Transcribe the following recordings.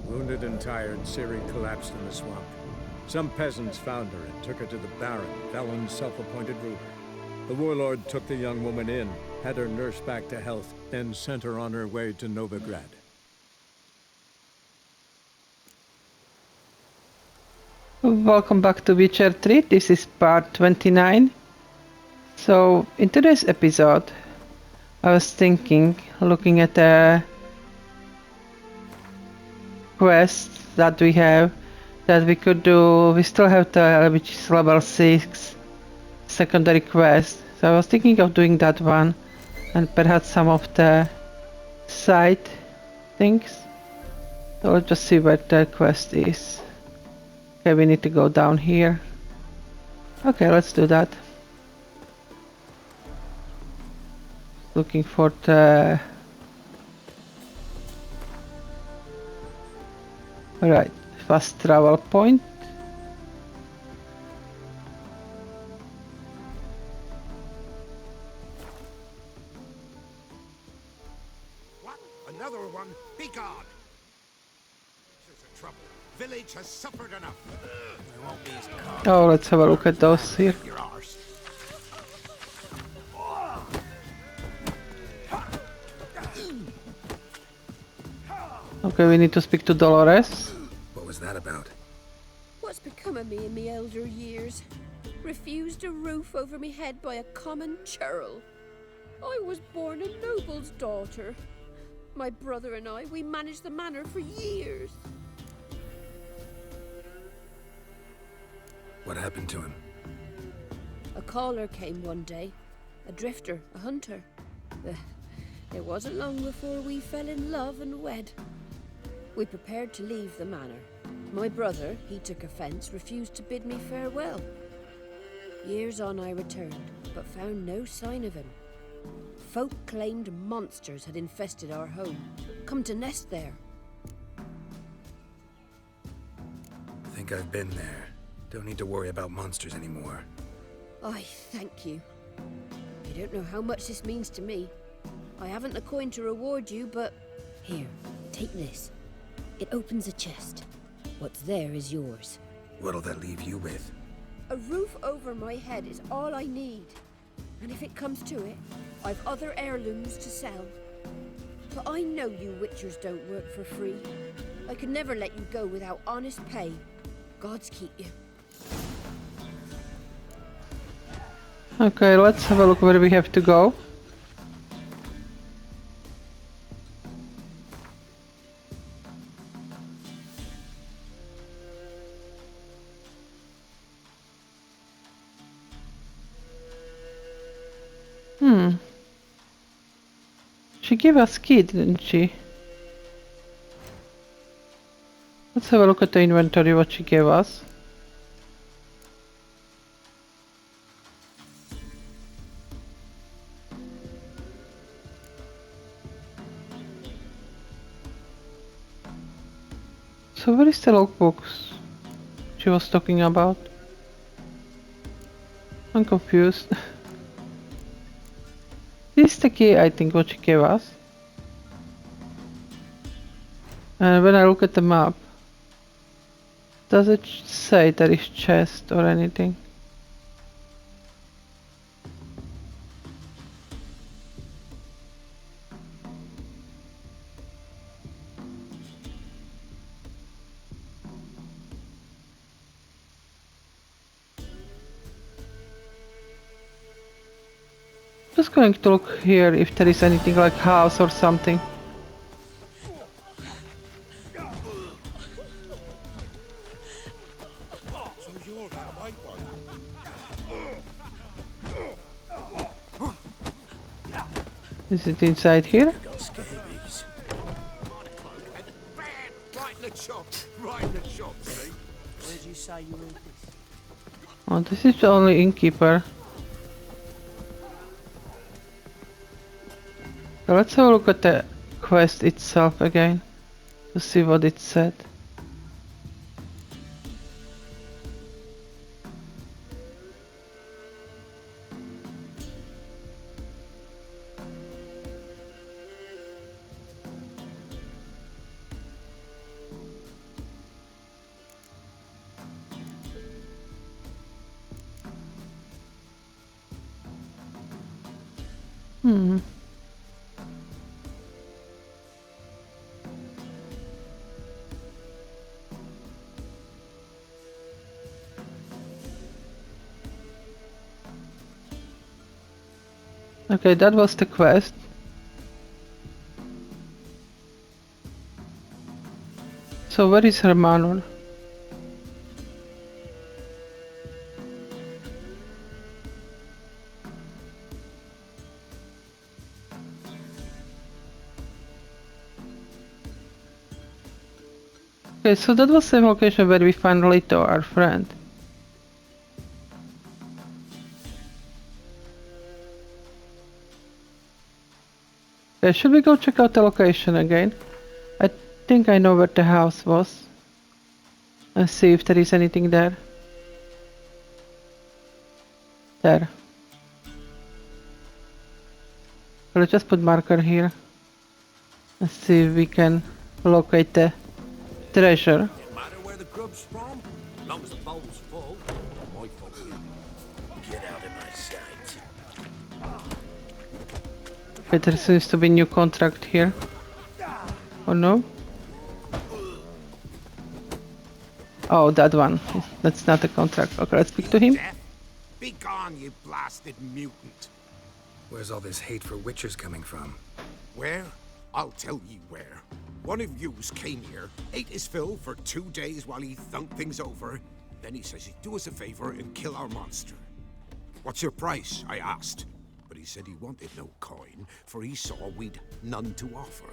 Wounded and tired, Ciri collapsed in the swamp. Some peasants found her and took her to the Baron, Velen's self-appointed ruler. The warlord took the young woman in, had her nursed back to health, then sent her on her way to Novigrad. Welcome back to Witcher 3. This is part 29. So, in today's episode, I was thinking, looking at the quests that we have, that we could do. We still have the, which is level 6 secondary quest. So I was thinking of doing that one, and perhaps some of the side things. So let's just see where the quest is. Okay, we need to go down here. Okay, let's do that. Looking for the... Right, fast travel point. What? Another one? Be gone! This is a trouble. Village has suffered enough. There won't be as calm. Oh, let's have a look at those here. Your arse. Okay, we need to speak to Dolores. What was that about? What's become of me in me elder years? Refused a roof over me head by a common churl. I was born a noble's daughter. My brother and I, we managed the manor for years. What happened to him? A caller came one day. A drifter, a hunter. It wasn't long before we fell in love and wed. We prepared to leave the manor. My brother, he took offence, refused to bid me farewell. Years on I returned, but found no sign of him. Folk claimed monsters had infested our home, come to nest there. I think I've been there. Don't need to worry about monsters anymore. I thank you. You don't know how much this means to me. I haven't a coin to reward you, but... Here, take this. It opens a chest. What's there is yours. What'll that leave you with? A roof over my head is all I need. And if it comes to it, I've other heirlooms to sell. But I know you witchers don't work for free. I could never let you go without honest pay. Gods keep you. Okay, let's have a look where we have to go. She gave us key, didn't she? Let's have a look at the inventory, what she gave us. So where is the logbooks she was talking about? I'm confused. This is the key, I think, what she gave us. And when I look at the map, does it say there is chest or anything? Just going to look here if there is anything like house or something. So you're that white one. Is it inside here? Got scabies. Right in the chop. Right in the chop, see? Where'd you say you read this? Oh, this is the only innkeeper. So let's have a look at the quest itself again, to see what it said. Okay, that was the quest. So where is her manor? Okay, so that was the same location where we finally saw our friend. Okay, should we go check out the location again? I think I know where the house was. And see if there is anything there. There. So let's just put marker here. Let's see if we can locate the treasure. Doesn't matter where the grub's from, as long as the bowl's full. My fault. Get out of my sight. Okay, there seems to be new contract here. Oh no? Oh, that one. That's not a contract. Okay, let's speak to him. Death? Be gone, you blasted mutant. Where's all this hate for witchers coming from? Where? I'll tell you where. One of yous came here, ate his fill for 2 days while he thunked things over. Then he says he'd do us a favor and kill our monster. What's your price? I asked. But he said he wanted no coin, for he saw we'd none to offer.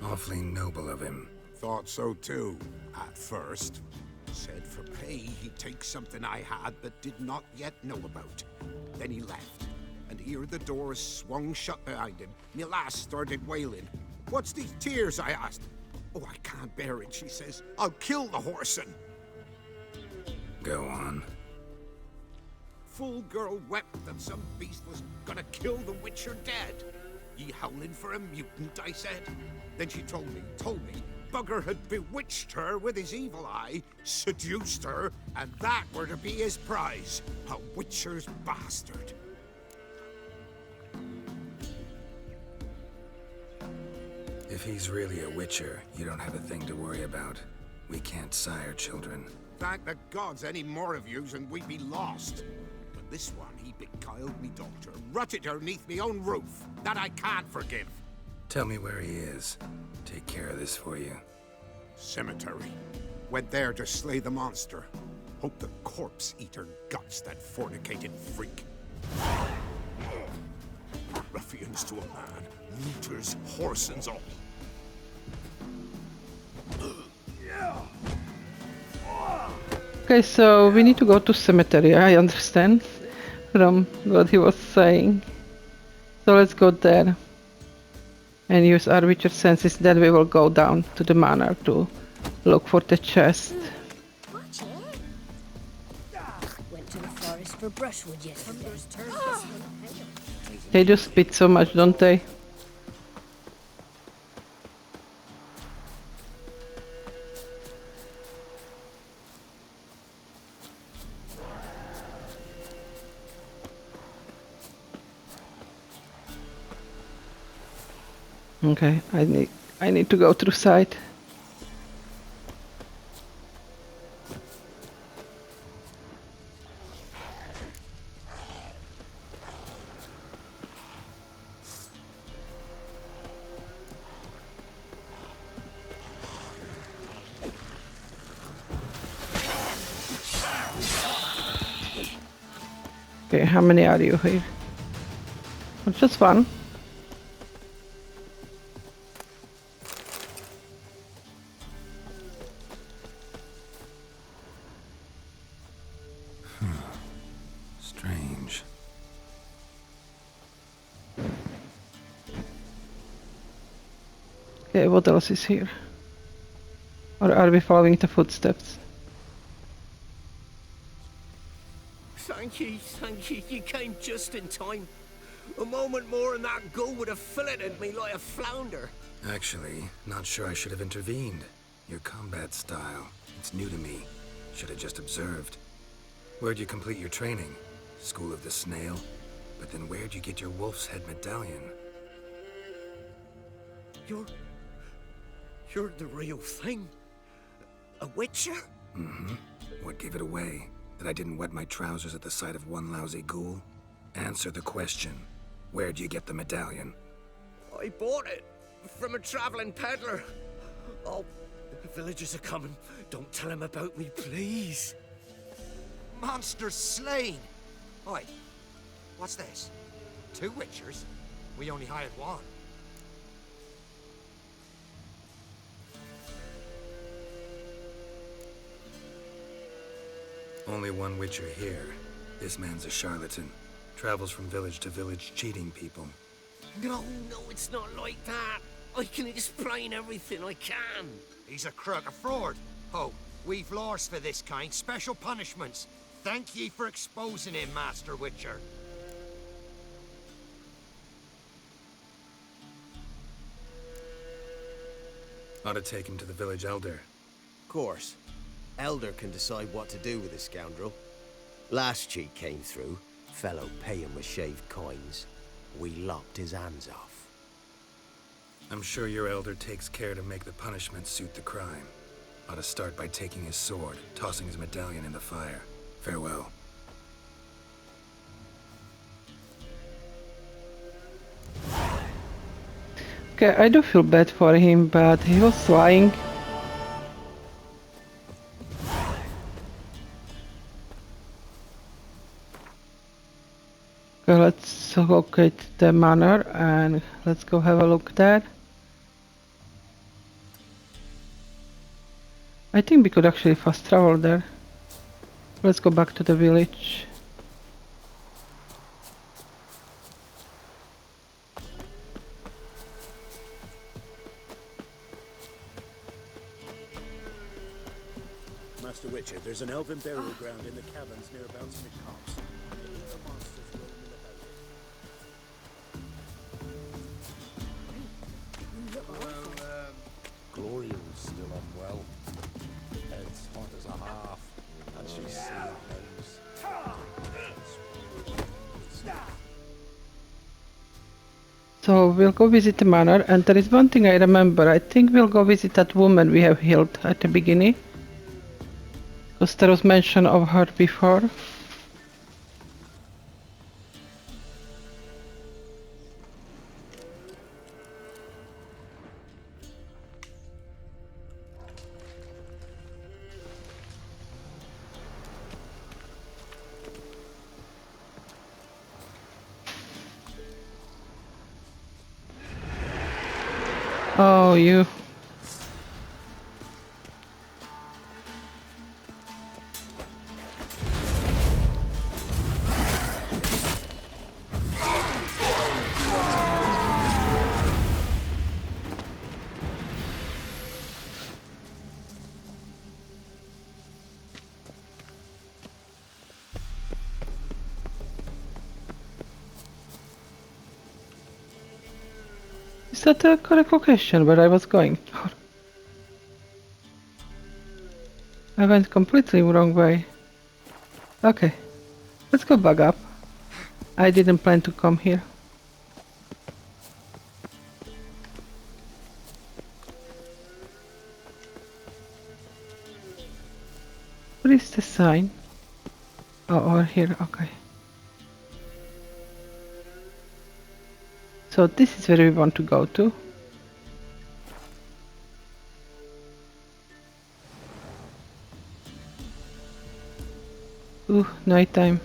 Awfully noble of him. Thought so too, at first. Said for pay he'd take something I had but did not yet know about. Then he left, and here the doors swung shut behind him. My lass started wailing. What's these tears? I asked. Oh, I can't bear it, she says. I'll kill the whoreson. Go on. Full girl wept that some beast was gonna kill the witcher dead. Ye howling for a mutant, I said. Then she told me, Bugger had bewitched her with his evil eye, seduced her, and that were to be his prize. A witcher's bastard. If he's really a witcher, you don't have a thing to worry about. We can't sire children. Thank the gods any more of yous and we'd be lost. But this one, he beguiled me daughter, rutted her neath me own roof. That I can't forgive. Tell me where he is. Take care of this for you. Cemetery. Went there to slay the monster. Hope the corpse eater guts that fornicated freak. Ruffians to a man. Looters, whoresons all. Okay, so we need to go to cemetery, I understand from what he was saying. So let's go there and use our witcher senses, then we will go down to the manor to look for the chest. Watch it. Went to the forest for brushwood yesterday. They do spit so much, don't they? Okay, I need to go through side. Okay, how many are you here? It's just one. Strange. Okay, what else is here? Or are we following the footsteps? Thank you. You came just in time. A moment more and that gull would have filleted me like a flounder. Actually, not sure I should have intervened. Your combat style, it's new to me. Should have just observed. Where'd you complete your training? School of the Snail? But then where'd you get your wolf's head medallion? You're the real thing? A witcher? Mm-hmm. What gave it away? That I didn't wet my trousers at the sight of one lousy ghoul? Answer the question. Where'd you get the medallion? I bought it from a traveling peddler. Oh, the villagers are coming. Don't tell them about me, please. Monsters slain! Oi, what's this? 2 witchers? We only hired one. Only one witcher here. This man's a charlatan. Travels from village to village cheating people. No, it's not like that. I can explain everything I can. He's a crook, a fraud. Oh, we've laws for this kind, special punishments. Thank ye for exposing him, Master Witcher. Ought to take him to the village elder. Of course. Elder can decide what to do with the scoundrel. Last cheat came through. Fellow pay him with shaved coins. We lopped his hands off. I'm sure your elder takes care to make the punishment suit the crime. Ought to start by taking his sword, tossing his medallion in the fire. Farewell. Okay, I do feel bad for him, but he was lying. Okay, let's locate the manor and let's go have a look there. I think we could actually fast travel there. Let's go back to the village. Master Witcher, there's an elven burial ground in the caverns near Bouncing Copse. The monsters roaming about it. Gloria's still unwell. Head's hot as a half, and she's seeing things. So we'll go visit the manor, and there is one thing I remember. I think we'll go visit that woman we have healed at the beginning. Because there was mention of her before. Oh, you. Is that the correct location where I was going? I went completely wrong way. Okay, let's go back up. I didn't plan to come here. What is the sign? Oh, over here, okay. So this is where we want to go to. Ooh, nighttime.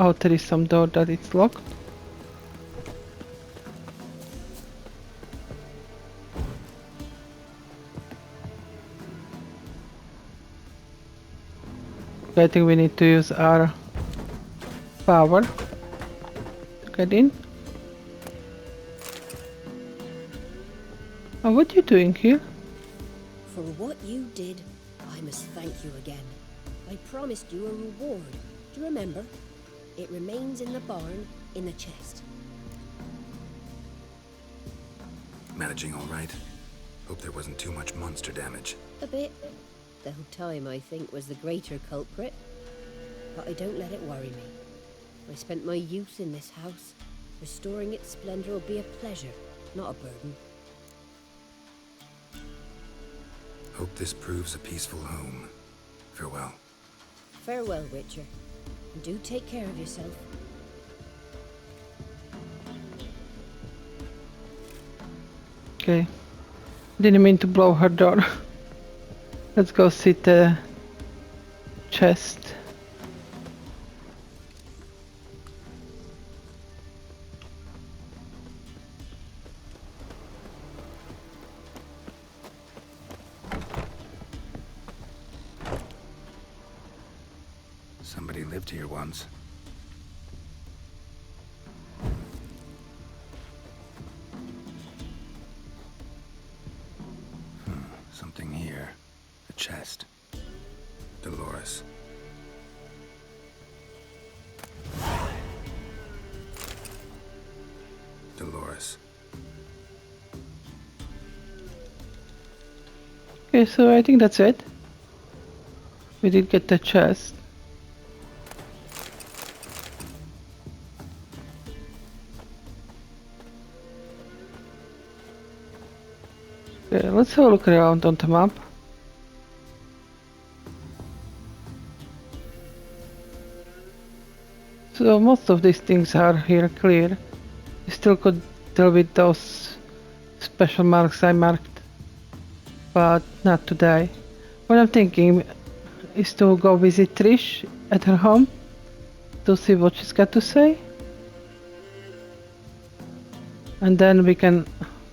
Oh, there is some door that it's locked. I think we need to use our power to get in. Oh, what are you doing here? For what you did, I must thank you again. I promised you a reward. Do you remember? It remains in the barn, in the chest. Managing all right? Hope there wasn't too much monster damage. A bit. Though time, I think, was the greater culprit. But I don't let it worry me. I spent my youth in this house. Restoring its splendor will be a pleasure, not a burden. Hope this proves a peaceful home. Farewell. Farewell, Witcher. And do take care of yourself. Okay. Didn't mean to blow her door. Let's go see the chest. Somebody lived here once. Something here. A chest. Dolores. Dolores. Okay, so I think that's it. We did get the chest. Okay, let's have a look around on the map. So most of these things are here clear. We still could deal with those special marks I marked, but not today. What I'm thinking is to go visit Trish at her home to see what she's got to say. And then we can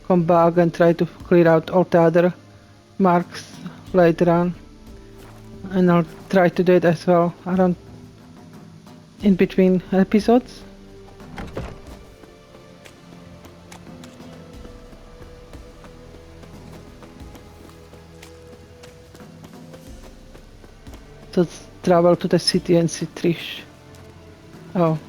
come back and try to clear out all the other marks later on. And I'll try to do it as well around in between episodes. So let's travel to the city and see Trish. Oh.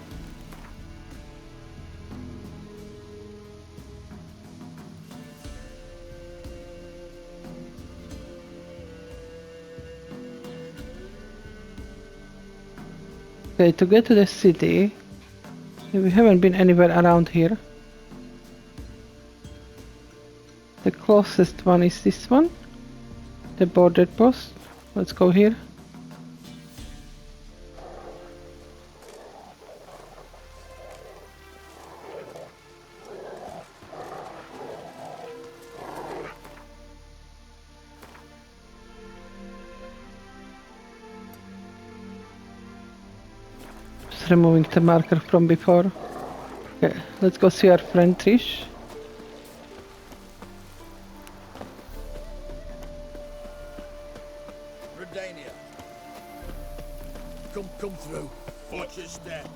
Okay, to get to the city, we haven't been anywhere around here. The closest one is this one, the border post. Let's go here. Removing the marker from before. Okay, let's go see our friend Trish. Redania. Come through. Watch your step.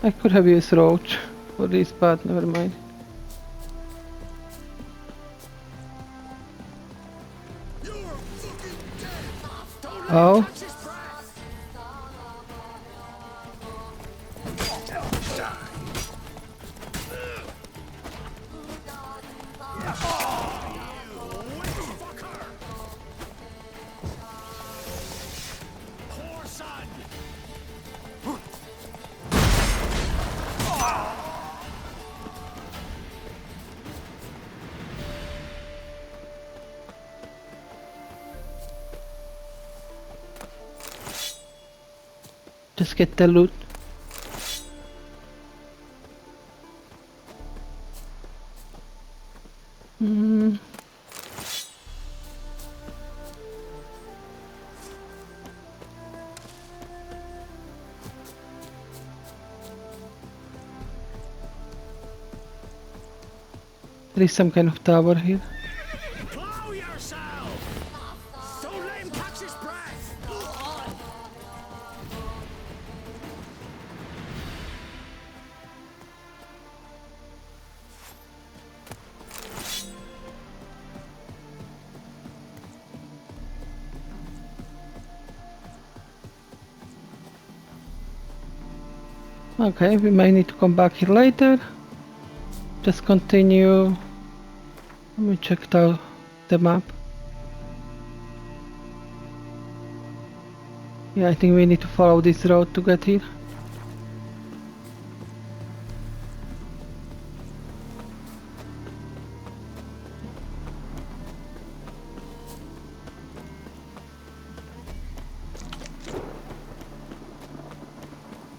I could have used roach for this, but never mind. Oh. Just get the loot. There is some kind of tower here. Blow yourself! Don't let him catch his breath! Okay, we might need to come back here later. Just continue. Let me check out the map. Yeah, I think we need to follow this road to get here.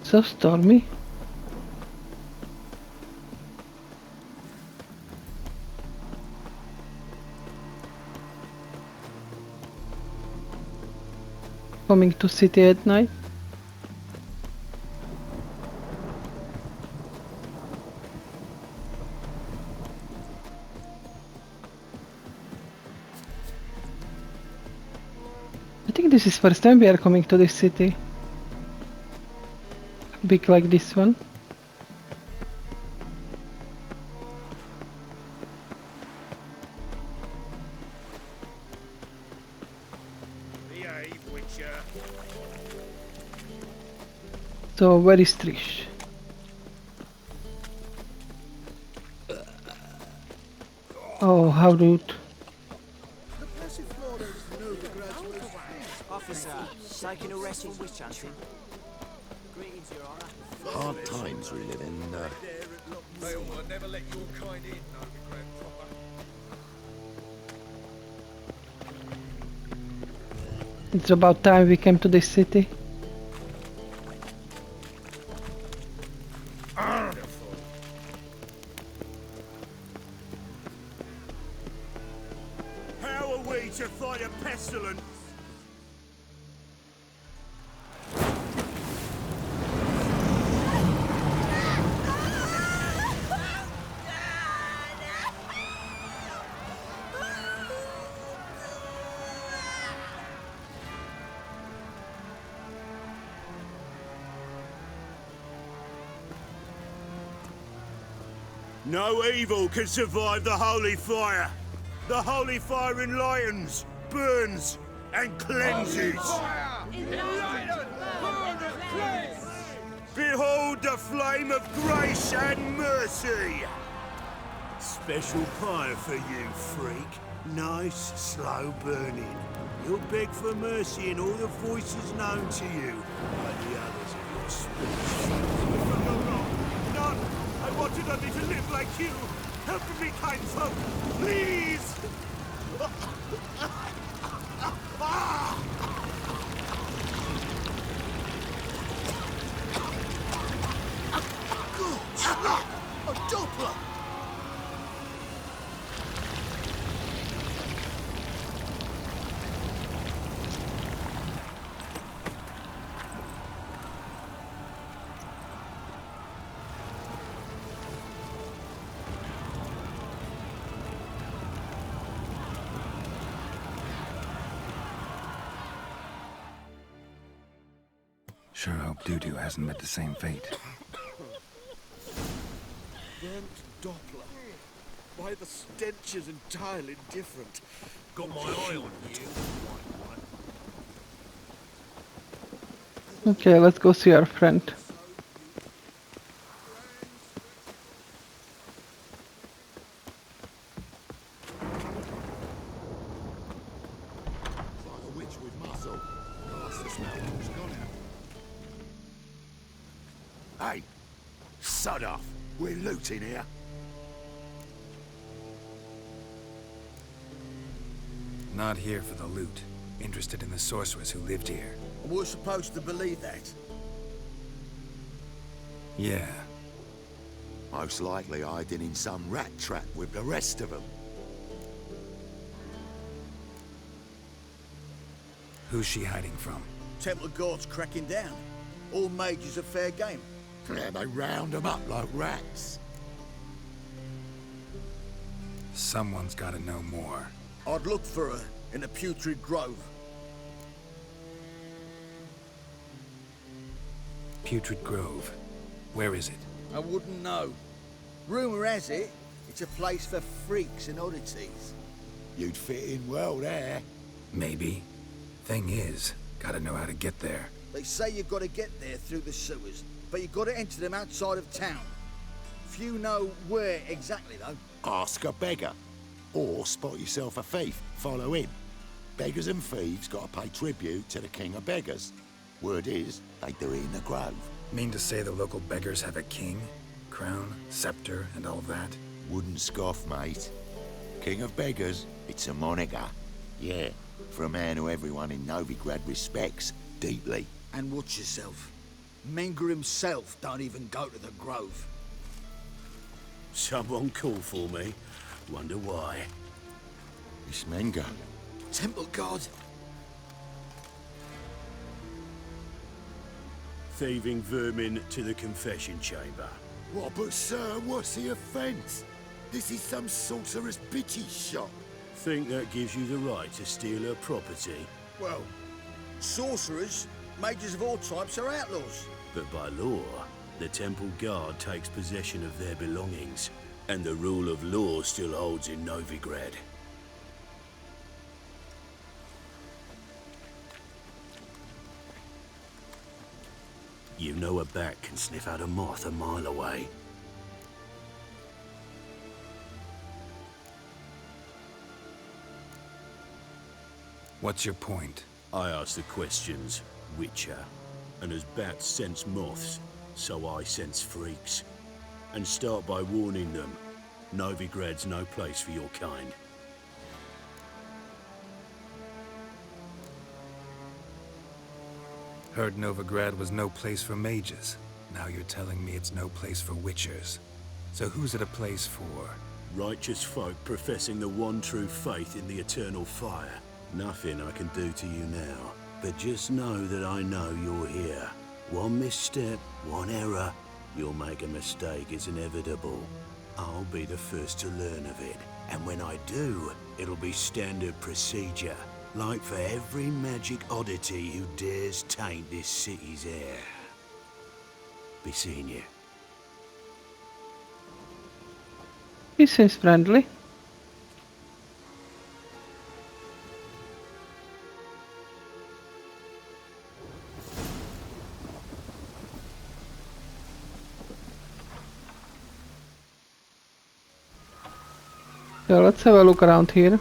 So stormy. Coming to city at night. I think this is first time we are coming to this city. Big like this one. Behave, Witcher. So where is Trish? Oh, how rude. Officer, taking arrest for witch hunting. Greetings, Your Honor. Hard times we live in. They will never let your kind in, Novigrad proper. It's about time we came to this city. How are we to fight a pestilence? No evil can survive the holy fire. The holy fire enlightens, burns, and cleanses. Behold the flame of grace and mercy. Special fire for you, freak. Nice, slow burning. You'll beg for mercy in all the voices known to you by the others of your species. None! I wanted only to live like you! Help me, kind folk! Please! A Doppler! Sure hope Doo-Doo hasn't met the same fate. Burnt Doppler. Why, the stench is entirely different. Got my eye on you. Okay, let's go see our friend. Like a witch with muscle. That's the smell who's gone out. Hey, sod off. We're looting here. Not here for the loot. Interested in the sorceress who lived here. We're supposed to believe that. Yeah. Most likely hiding in some rat trap with the rest of them. Who's she hiding from? Templar Guard's cracking down. All mages are fair game. Yeah, they round them up like rats. Someone's gotta know more. I'd look for her in the Putrid Grove. Putrid Grove. Where is it? I wouldn't know. Rumour has it, it's a place for freaks and oddities. You'd fit in well there. Maybe. Thing is, gotta know how to get there. They say you've got to get there through the sewers, but you've got to enter them outside of town. Few know where exactly, though. Ask a beggar. Or spot yourself a thief. Follow him. Beggars and thieves gotta pay tribute to the king of beggars. Word is, they do it in the grove. Mean to say the local beggars have a king? Crown, scepter, and all that? Wouldn't scoff, mate. King of beggars, it's a moniker. Yeah, for a man who everyone in Novigrad respects deeply. And watch yourself. Menga himself don't even go to the grove. Someone called for me. Wonder why. It's Menga. Temple guard. Thieving vermin to the confession chamber. What, but sir, what's the offence? This is some sorcerer's bitchy shop. Think that gives you the right to steal her property? Well, sorcerers, mages of all types are outlaws. But by law, the temple guard takes possession of their belongings, and the rule of law still holds in Novigrad. You know a bat can sniff out a moth a mile away. What's your point? I ask the questions, Witcher. And as bats sense moths, so I sense freaks. And start by warning them, Novigrad's no place for your kind. Heard Novigrad was no place for mages. Now you're telling me it's no place for witchers. So who's it a place for? Righteous folk professing the one true faith in the eternal fire. Nothing I can do to you now, but just know that I know you're here. One misstep, one error, you'll make a mistake, it's inevitable. I'll be the first to learn of it, and when I do, it'll be standard procedure. Like for every magic oddity who dares taint this city's air. Be seeing you. He seems friendly. So let's have a look around here.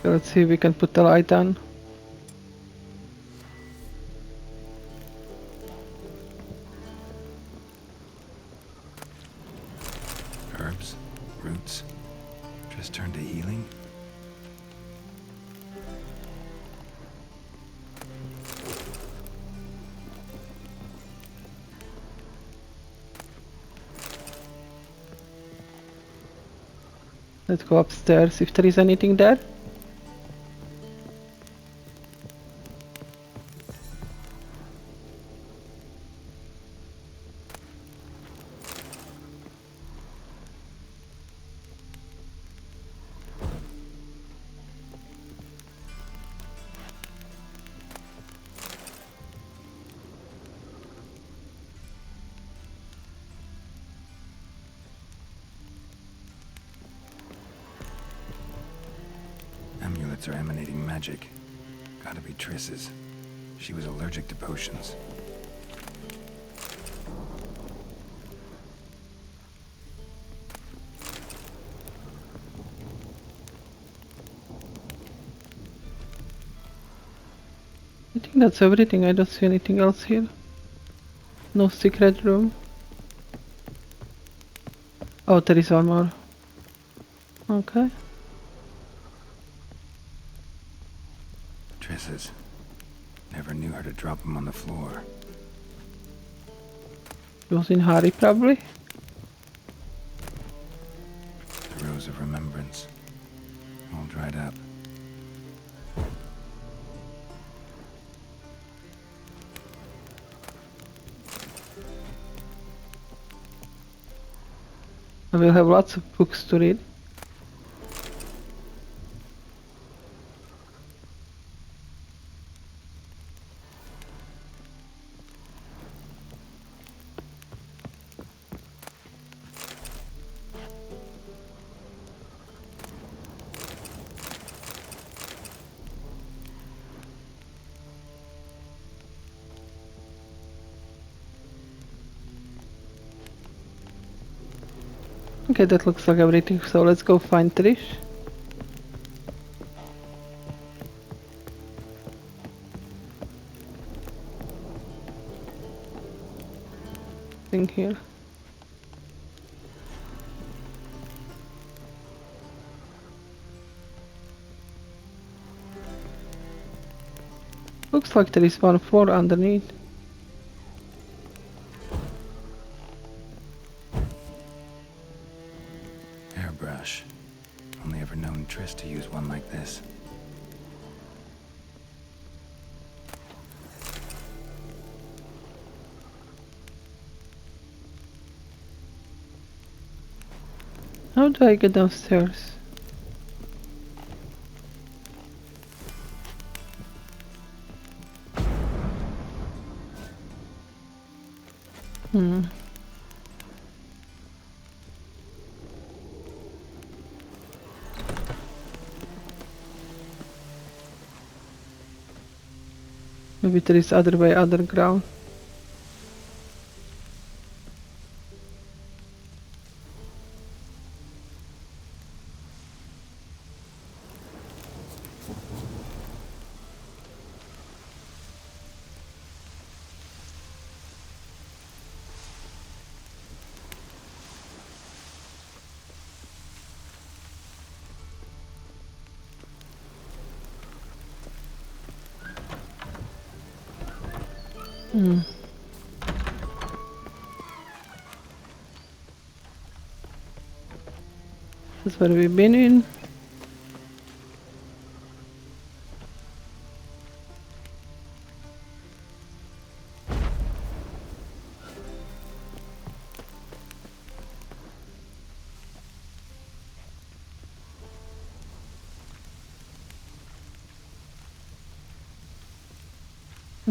So let's see if we can put the light on. Herbs, roots, just turn to healing. Let's go upstairs if there is anything there. Amulets are emanating magic. Gotta be Triss's. She was allergic to potions. I think that's everything. I don't see anything else here. No secret room. Oh, there is one more. Okay. Triss's. Never knew her to drop them on the floor. She was in a hurry, probably. dried up. I will have lots of books to read. Okay, that looks like everything, so let's go find Trish. Thing here. Looks like there is one floor underneath. Hairbrush. Only ever known Triss to use one like this. How do I get downstairs? Maybe there is other way underground. That's where we've been in.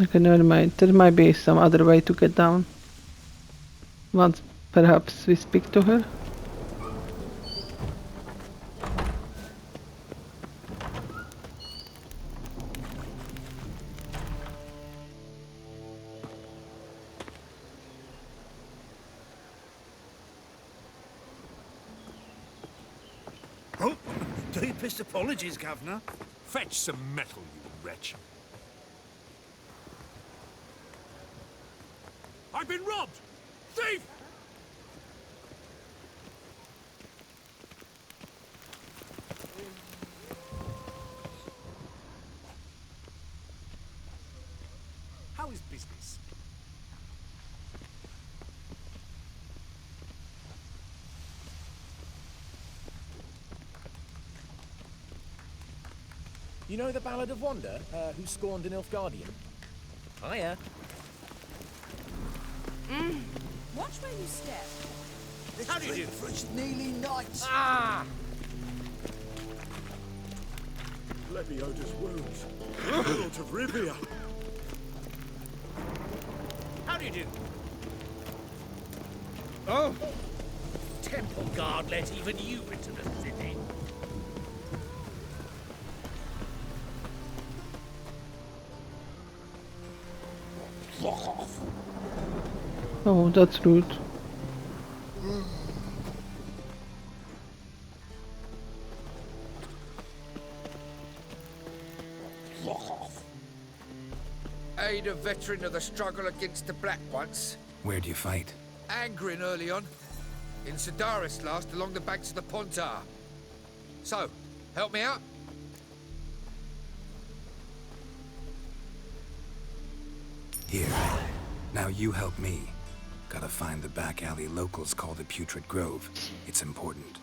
Okay, never mind. There might be some other way to get down. Once perhaps we speak to her. Oh, deepest apologies, Governor. Fetch some metal, you wretch. I've been robbed! Thief! How is business? You know the Ballad of Wanda, who scorned an Nilfgaardian? Hiya. Watch where you step. How do you do? Fresh nearly night. Ah! Lebioda's wounds. Geralt of Rivia. How do you do? Oh! Temple Guard let even you into the city. Oh, that's rude. Aid a veteran of the struggle against the Black once. Where'd you fight? Angrin early on. In Sedaris last, along the banks of the Pontar. So, help me out? Here. Now you help me. Gotta find the back alley locals call the Putrid Grove. It's important.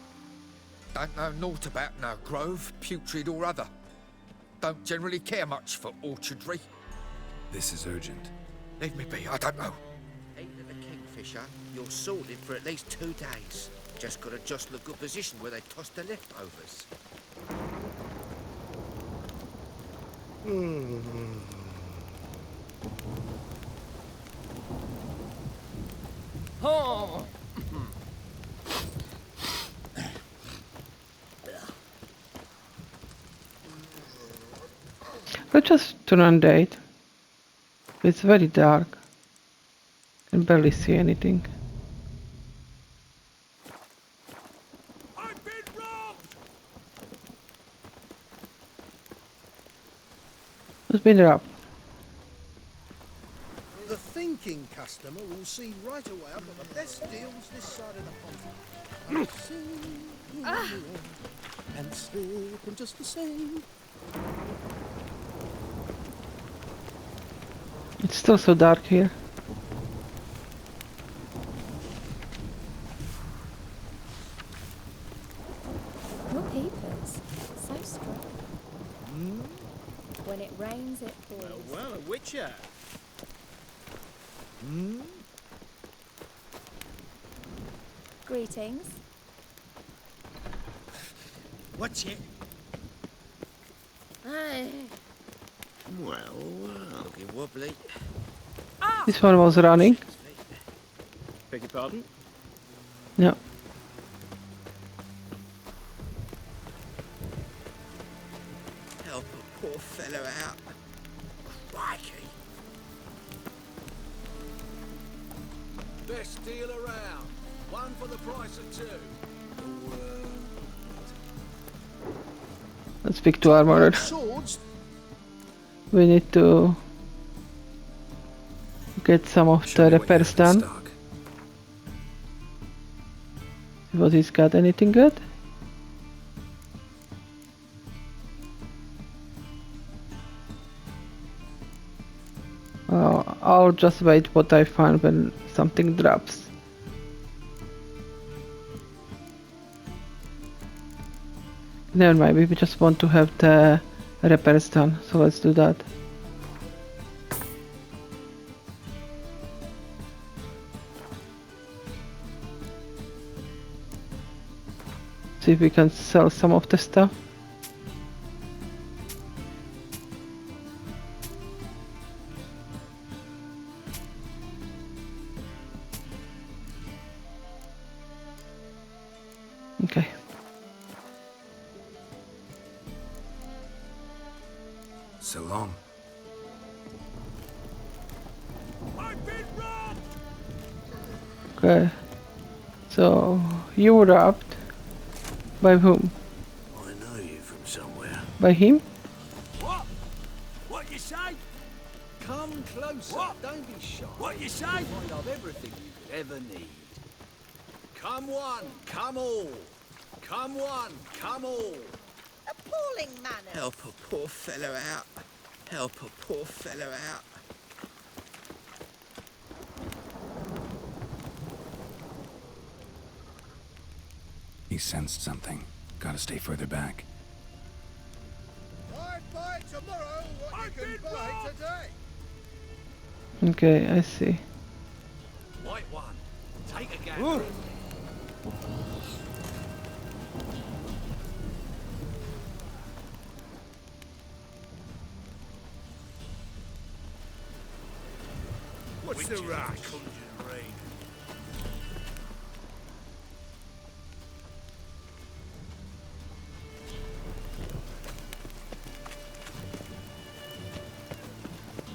Don't know naught about no grove, putrid or other. Don't generally care much for orchardry. This is urgent. Leave me be, I don't know. Eating the kingfisher, you're sorted for at least 2 days. Just gotta jostle a good position where they toss the leftovers. Oh. Let's just turn on date. It's very dark. Can barely see anything. I've been robbed! Who's been robbed? The thinking customer will see right away I've got the best deals this side of the pond. I see and slipping just the same. It's still so dark here. Your peepers, so strong. When it rains, it pours. Well, a witcher. Greetings. What's it? Well, looking wobbly. This one was running. Beg your pardon? No. Help a poor fellow out. Crikey. Best deal around. One for the price of 2. Let's speak to Armorer. Swords? We need to get some of the repairs done. See what he's got. Anything good? I'll just wait what I find when something drops. Never mind, we just want to have the repairs done, so let's do that. See if we can sell some of the stuff. Okay. So long. I've been robbed! Okay. So you were robbed. By whom? I know you from somewhere. By him? What? What you say? Come closer. What? Don't be shy. What you say? Find out everything you could ever need. Come one, come all. Come one, come all. Appalling manners. Help a poor fellow out. Help a poor fellow out. He sensed something. Gotta stay further back. I'd buy tomorrow what you can buy today. Okay, I see. White one. Take a gander. What's the rush?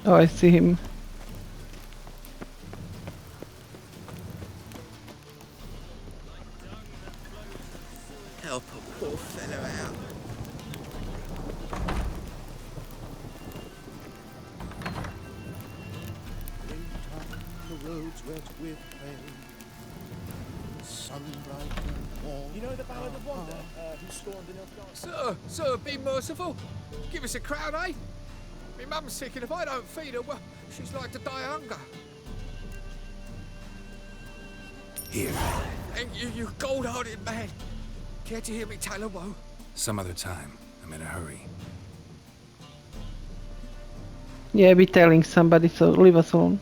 Oh, I see him. Help a poor fellow out. The roads wet with rain. Sun bright and warm. You know the Ballad of Wonder, who stormed in Elfgard? Sir, be merciful. Give us a crown, eh? My mum's sick, and if I don't feed her, well, she's like to die of hunger. Here. And you gold-hearted man. Care to hear me tell a woe? Some other time. I'm in a hurry. Yeah, be telling somebody, so leave us alone.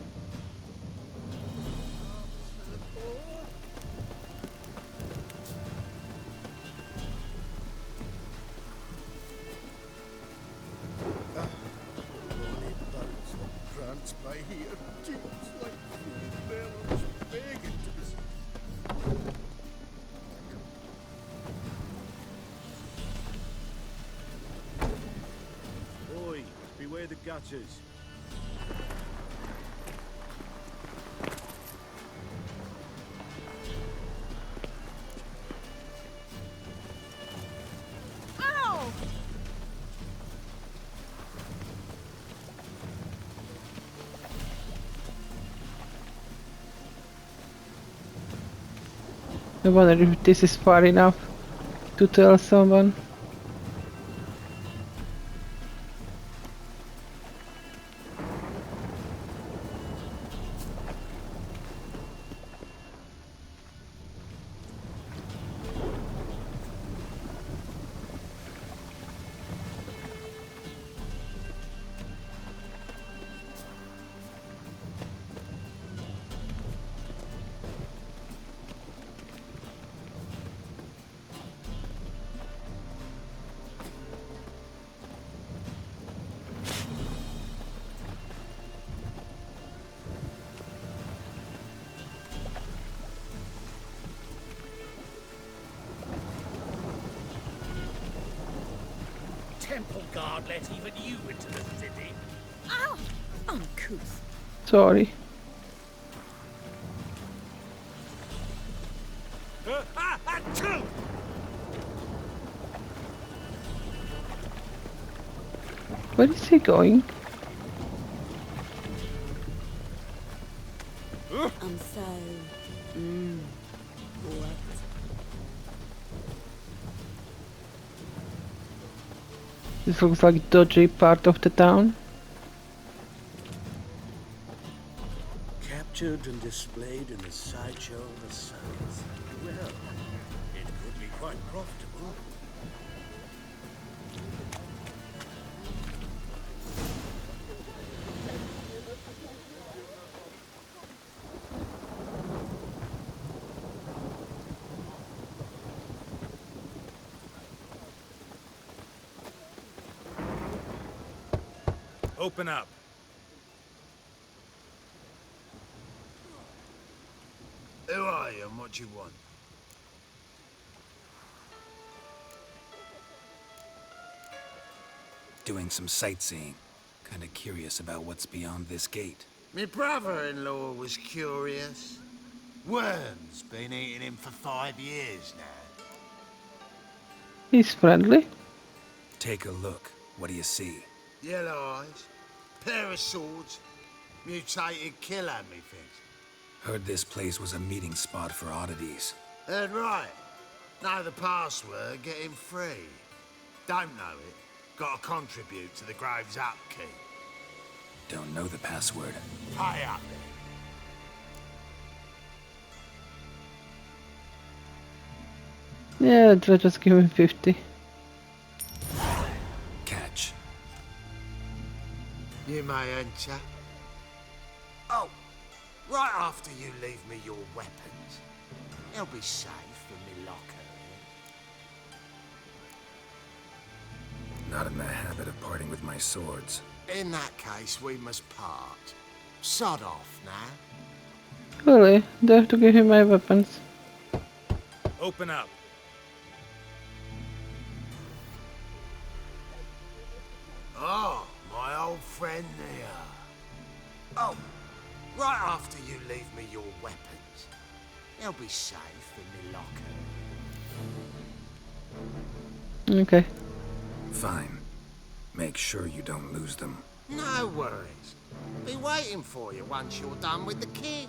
Oi, beware the gutters. Ow! I wonder if this is far enough to tell someone. Temple guard let even you into the city. Ow! Uncouth. Sorry. Achoo! Where is he going? I'm so... wet. This looks like dodgy part of the town. Captured and displayed in the sideshow of the suns. Well, it could be quite profitable. Open up. Who are you and what do you want? Doing some sightseeing. Kinda curious about what's beyond this gate. My brother-in-law was curious. Worms been eating him for 5 years now. He's friendly. Take a look. What do you see? Yellow eyes, pair of swords, mutated killer, methinks. Heard this place was a meeting spot for oddities. Heard right. Know the password, get him free. Don't know it, gotta contribute to the Grove's upkeep. Don't know the password. Pay up then. Yeah, let's just give him 50. Catch. You may enter. Oh, right after you leave me your weapons. They'll be safe in my locker here. Not in the habit of parting with my swords. In that case, we must part. Sod off now. Really? Do I have to give him my weapons? Open up. Oh, my old friend there. Oh, right after you leave me your weapons. They'll be safe in my locker. Okay. Fine. Make sure you don't lose them. No worries. Be waiting for you once you're done with the king.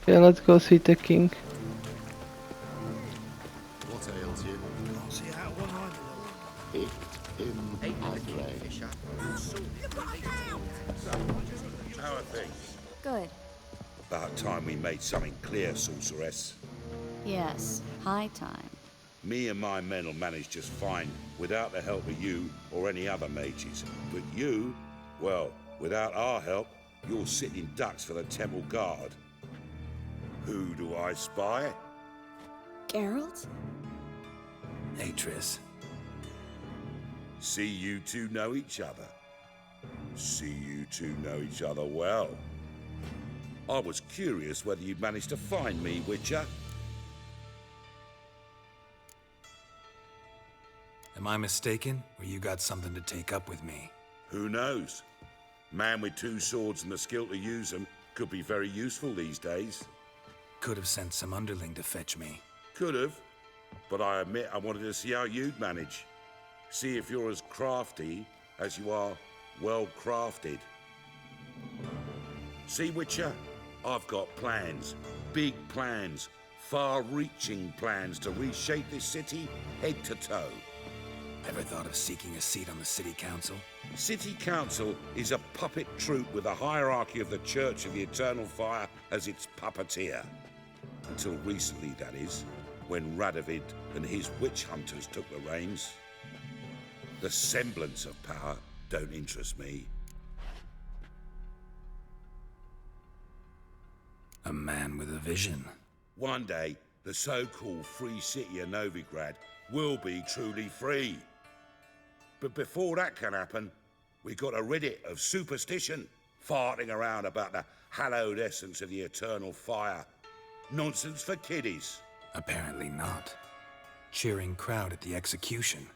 Okay, let's go see the king. What ails you? Can't see out one eye, my lord. How are things? Good. About time we made something clear, sorceress. Yes, high time. Me and my men will manage just fine without the help of you or any other mages. But you, well, without our help, you're sitting ducks for the temple guard. Who do I spy? Geralt? Hey, Triss. See you two know each other. See you two know each other well. I was curious whether you'd managed to find me, Witcher. Am I mistaken, or you got something to take up with me? Who knows? Man with two swords and the skill to use them could be very useful these days. Could have sent some underling to fetch me. Could have, but I admit I wanted to see how you'd manage. See if you're as crafty as you are well crafted. See, Witcher, I've got plans, big plans, far-reaching plans to reshape this city head to toe. Ever thought of seeking a seat on the city council? City council is a puppet troupe with the hierarchy of the Church of the Eternal Fire as its puppeteer. Until recently, that is, when Radovid and his witch hunters took the reins. The semblance of power don't interest me. A man with a vision. One day, the so-called free city of Novigrad will be truly free. But before that can happen, we got to rid it of superstition, farting around about the hallowed essence of the eternal fire. Nonsense for kiddies. Apparently not. Cheering crowd at the execution.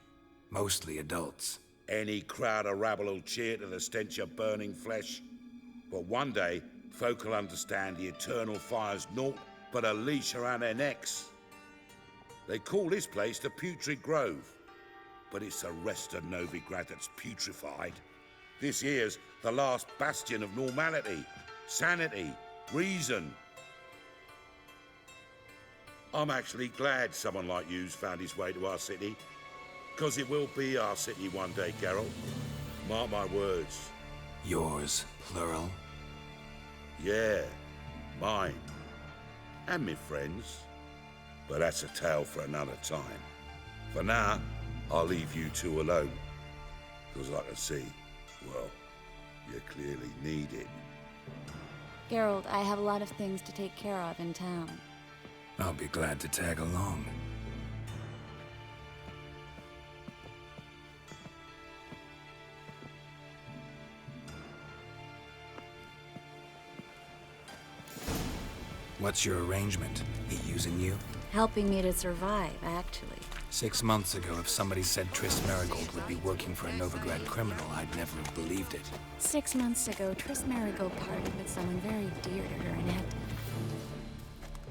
Mostly adults. Any crowd of rabble will cheer to the stench of burning flesh. But one day, folk will understand the eternal fire's naught but a leash around their necks. They call this place the Putrid Grove, but it's the rest of Novigrad that's putrefied. This here's the last bastion of normality, sanity, reason. I'm actually glad someone like you's found his way to our city, because it will be our city one day, Geralt. Mark my words. Yours, plural? Yeah, mine. And me friends. But that's a tale for another time. For now, I'll leave you two alone. Because I can see, well, you clearly need it. Geralt, I have a lot of things to take care of in town. I'll be glad to tag along. What's your arrangement? He using you? Helping me to survive, actually. 6 months ago, if somebody said Triss Merigold would be working for a Novigrad criminal, I'd never have believed it. 6 months ago, Triss Merigold parted with someone very dear to her and had...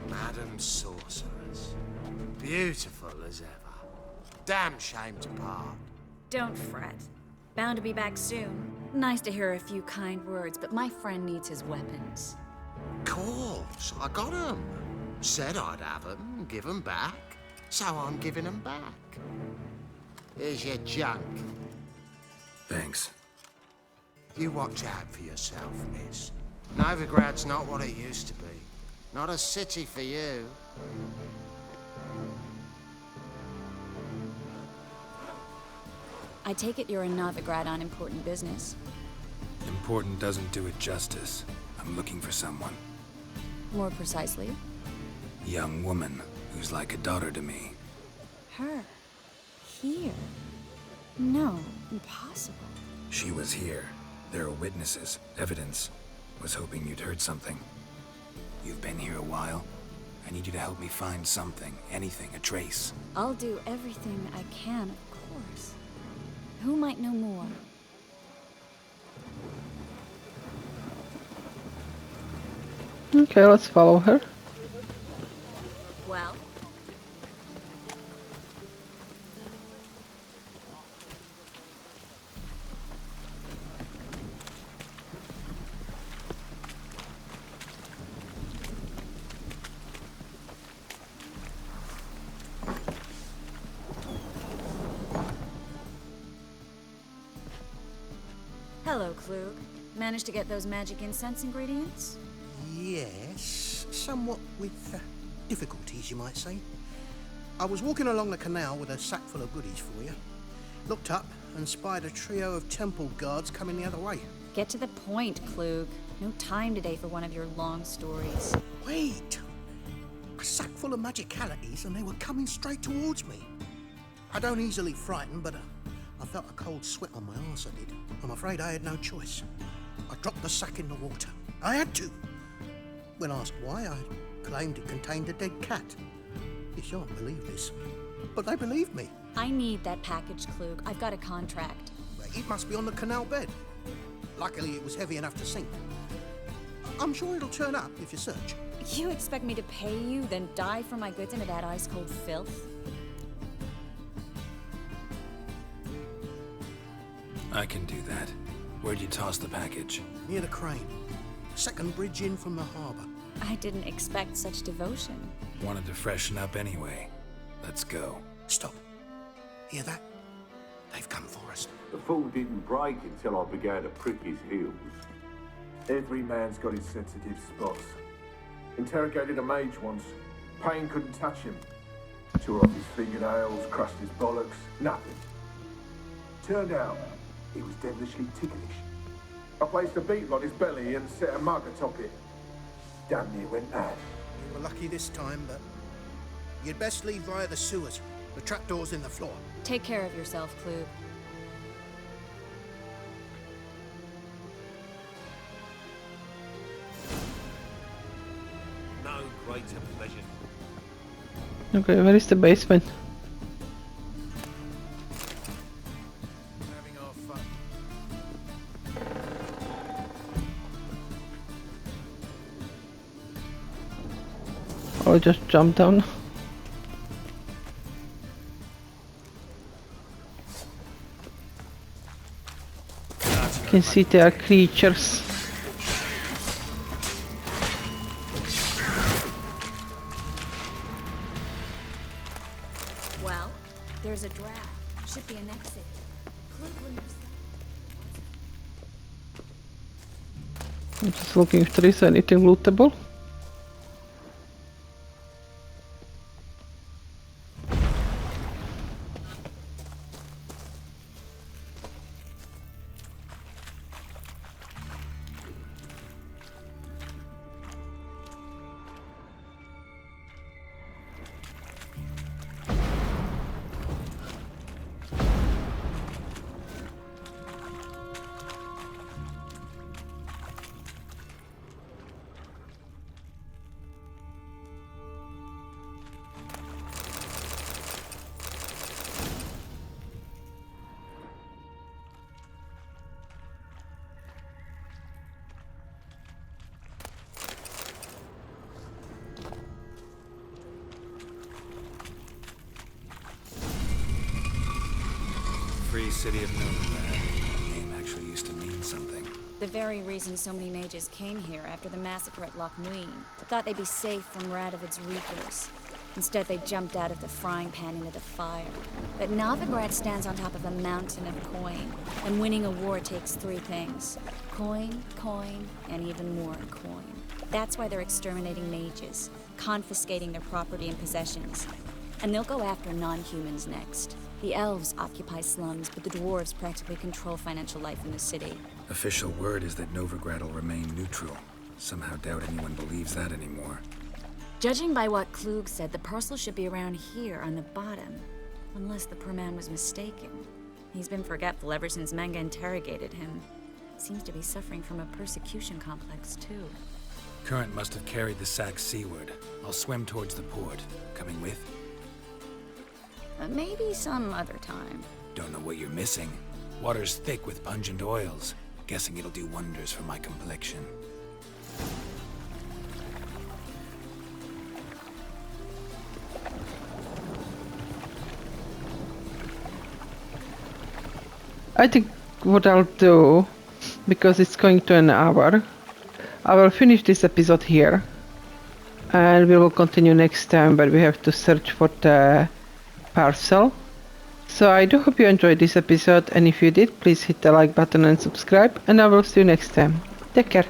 Madam Sorceress. Beautiful as ever. Damn shame to part. Don't fret. Bound to be back soon. Nice to hear a few kind words, but my friend needs his weapons. Course, I got 'em. Said I'd have 'em, give 'em back. So I'm giving 'em back. Here's your junk. Thanks. You watch out for yourself, miss. Novigrad's not what it used to be. Not a city for you. I take it you're in Novigrad on important business. Important doesn't do it justice. I'm looking for someone. More precisely? Young woman who's like a daughter to me. Her? Here? No, impossible. She was here. There are witnesses, evidence. Was hoping you'd heard something. You've been here a while. I need you to help me find something, anything, a trace. I'll do everything I can, of course. Who might know more? Okay, let's follow her. Well? Hello, Klug. Managed to get those magic incense ingredients? Yes, somewhat with difficulties, you might say. I was walking along the canal with a sack full of goodies for you. Looked up and spied a trio of temple guards coming the other way. Get to the point, Klug. No time today for one of your long stories. Wait! A sack full of magicalities and they were coming straight towards me. I don't easily frighten, but I felt a cold sweat on my arse, I did. I'm afraid I had no choice. I dropped the sack in the water. I had to. When asked why, I claimed it contained a dead cat. You shan't believe this, but they believed me. I need that package, Klug. I've got a contract. It must be on the canal bed. Luckily, it was heavy enough to sink. I'm sure it'll turn up if you search. You expect me to pay you, then die for my goods into that ice-cold filth? I can do that. Where'd you toss the package? Near the crane. Second bridge in from the harbour. I didn't expect such devotion. Wanted to freshen up anyway. Let's go. Stop. Hear that? They've come for us. The fall didn't break until I began to prick his heels. Every man's got his sensitive spots. Interrogated a mage once. Pain couldn't touch him. Tore off his fingernails, crushed his bollocks, nothing. Turned out, he was devilishly ticklish. I placed a beetle on his belly and set a mug atop it. Damn near went mad. You were lucky this time, but you'd best leave via the sewers. The trapdoor's in the floor. Take care of yourself, Klug. No greater pleasure. Okay, where is the basement? Having our fun. I'll just jump down. You can see there are creatures. Well, there's a draft. Should be an exit. I'm just looking if there is anything lootable. Free city of Novigrad. The name actually used to mean something. The very reason so many mages came here after the massacre at Loch Muin. Thought they'd be safe from Radovid's reapers. Instead, they jumped out of the frying pan into the fire. But Novigrad stands on top of a mountain of coin, and winning a war takes three things. Coin, coin, and even more coin. That's why they're exterminating mages, confiscating their property and possessions. And they'll go after non-humans next. The elves occupy slums, but the dwarves practically control financial life in the city. Official word is that Novigrad will remain neutral. Somehow doubt anyone believes that anymore. Judging by what Klug said, the parcel should be around here on the bottom. Unless the poor man was mistaken. He's been forgetful ever since Manga interrogated him. Seems to be suffering from a persecution complex, too. Current must have carried the sack seaward. I'll swim towards the port. Coming with? Maybe some other time. Don't know what you're missing. Water's thick with pungent oils. Guessing it'll do wonders for my complexion. I think what I'll do, because it's going to an hour, I will finish this episode here. And we will continue next time, but we have to search for the parcel. So I do hope you enjoyed this episode, and if you did, please hit the like button and subscribe, and I will see you next time. Take care.